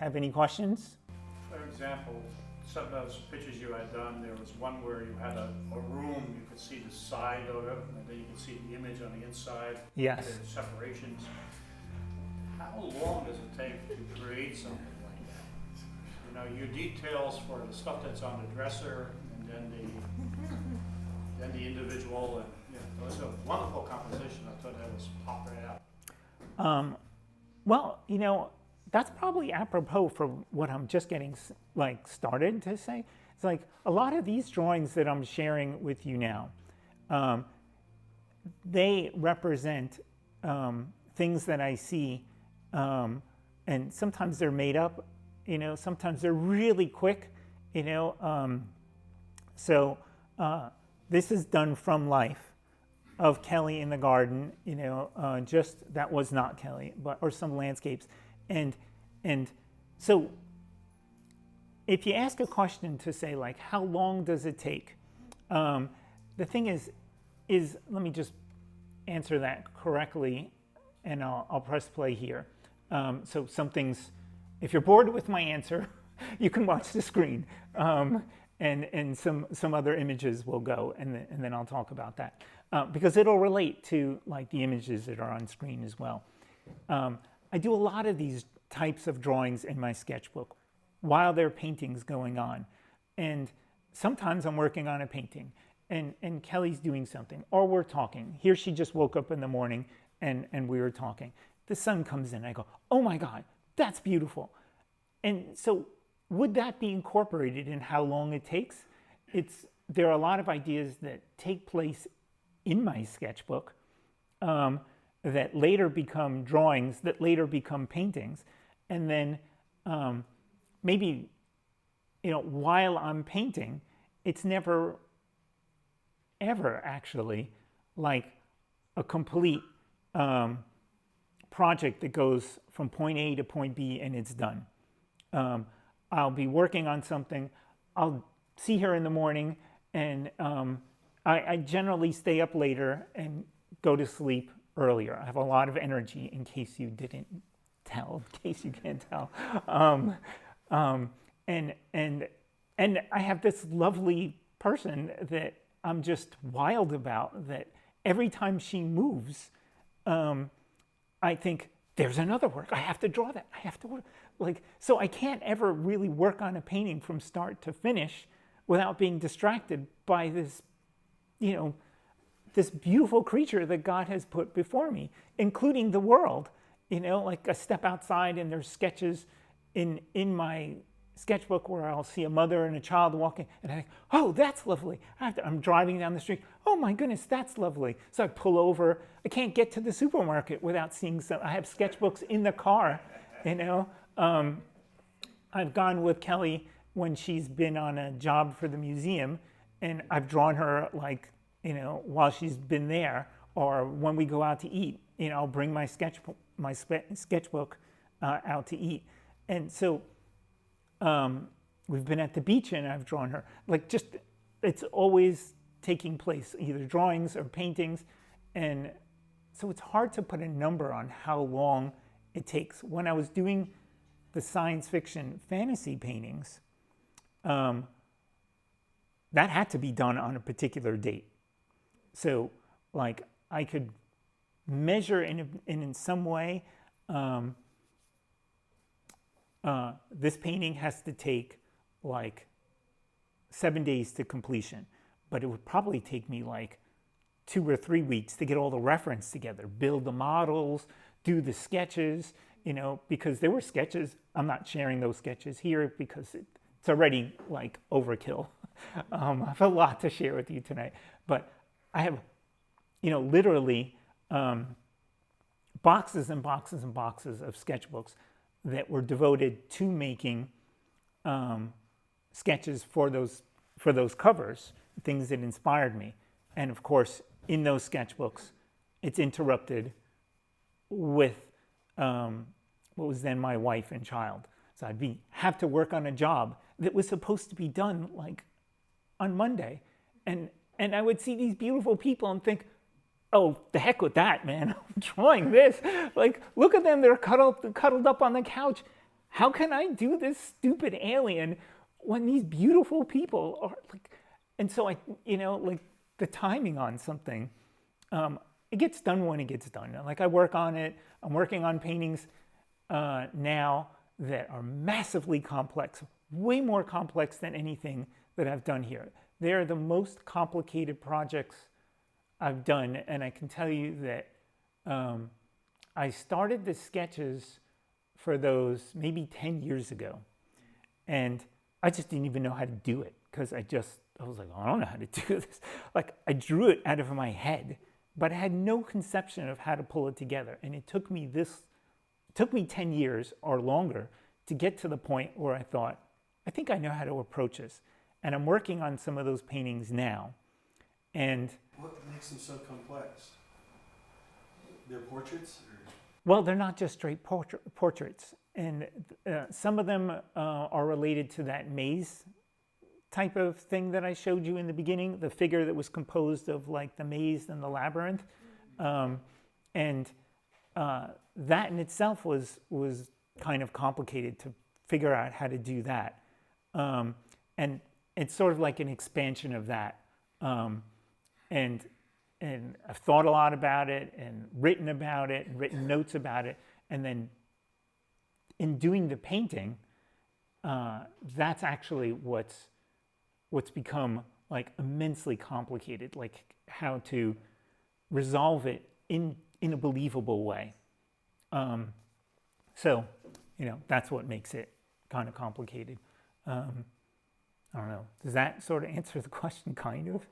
have any questions? For example, some of those pictures you had done, there was one where you had a room, you could see the side of it, and then you could see the image on the inside. Yes. The separations. How long does it take to create something like that? You know, your details for the stuff that's on the dresser, and then the individual, and it was a wonderful composition. I thought that was popped right out. Well, that's probably apropos for what I'm just getting started to say. It's like a lot of these drawings that I'm sharing with you now, they represent things that I see, and sometimes they're made up, sometimes they're really quick, so this is done from life of Kelly in the garden, just that was not Kelly, or some landscapes. And so if you ask a question to say, like, how long does it take? The thing is let me just answer that correctly, and I'll press play here. So some things, if you're bored with my answer, you can watch the screen, and some other images will go, and then I'll talk about that, because it'll relate to like the images that are on screen as well. I do a lot of these types of drawings in my sketchbook while there are paintings going on. And sometimes I'm working on a painting and Kelly's doing something, or we're talking. Here she just woke up in the morning and we were talking. The sun comes in, I go, oh my God, that's beautiful. And so would that be incorporated in how long it takes? There are a lot of ideas that take place in my sketchbook, that later become drawings, that later become paintings. And then maybe, while I'm painting, it's never, ever actually like a complete project that goes from point A to point B and it's done. I'll be working on something, I'll see her in the morning, and I generally stay up later and go to sleep earlier. I have a lot of energy, in case you didn't tell, in case you can't tell. And I have this lovely person that I'm just wild about, that every time she moves, I think, there's another work. I have to draw that. I have to work. So I can't ever really work on a painting from start to finish without being distracted by this, this beautiful creature that God has put before me, including the world. Like I step outside and there's sketches in my sketchbook where I'll see a mother and a child walking, and I think, oh, that's lovely. I'm driving down the street. Oh my goodness, that's lovely. So I pull over. I can't get to the supermarket without seeing some. I have sketchbooks in the car. I've gone with Kelly when she's been on a job for the museum, and I've drawn her while she's been there, or when we go out to eat. I'll bring my sketchbook out to eat, and so we've been at the beach and I've drawn her. It's always taking place, either drawings or paintings, and so it's hard to put a number on how long it takes. When I was doing the science fiction fantasy paintings, that had to be done on a particular date. So I could measure in some way, this painting has to take 7 days to completion, but it would probably take me 2 or 3 weeks to get all the reference together, build the models, do the sketches, because there were sketches. I'm not sharing those sketches here because it's already overkill. I have a lot to share with you tonight, but I have, literally boxes and boxes and boxes of sketchbooks that were devoted to making sketches for those covers, things that inspired me. And of course, in those sketchbooks, it's interrupted with what was then my wife and child. So I'd have to work on a job that was supposed to be done on Monday. And I would see these beautiful people and think, oh, the heck with that, man. I'm drawing this. Look at them. They're cuddled up on the couch. how can I do this stupid alien when these beautiful people are like, and so I, like the timing on something, it gets done when it gets done. Like I work on it. I'm working on paintings now that are massively complex, way more complex than anything that I've done here. They're the most complicated projects I've done, and I can tell you that I started the sketches for those maybe 10 years ago, and I just didn't even know how to do it because I was like, I don't know how to do this. Like I drew it out of my head, but I had no conception of how to pull it together, and it took me 10 years or longer to get to the point where I thought, I think I know how to approach this. And I'm working on some of those paintings now. And what makes them so complex? They're portraits? Well, they're not just straight portraits. And some of them are related to that maze type of thing that I showed you in the beginning, the figure that was composed of like the maze and the labyrinth. And that in itself was kind of complicated to figure out how to do that. And it's sort of like an expansion of that. And I've thought a lot about it and written about it and written notes about it. And then in doing the painting, that's actually what's become like immensely complicated, like how to resolve it in a believable way. So, that's what makes it kind of complicated. I don't know. Does that sort of answer the question, kind of?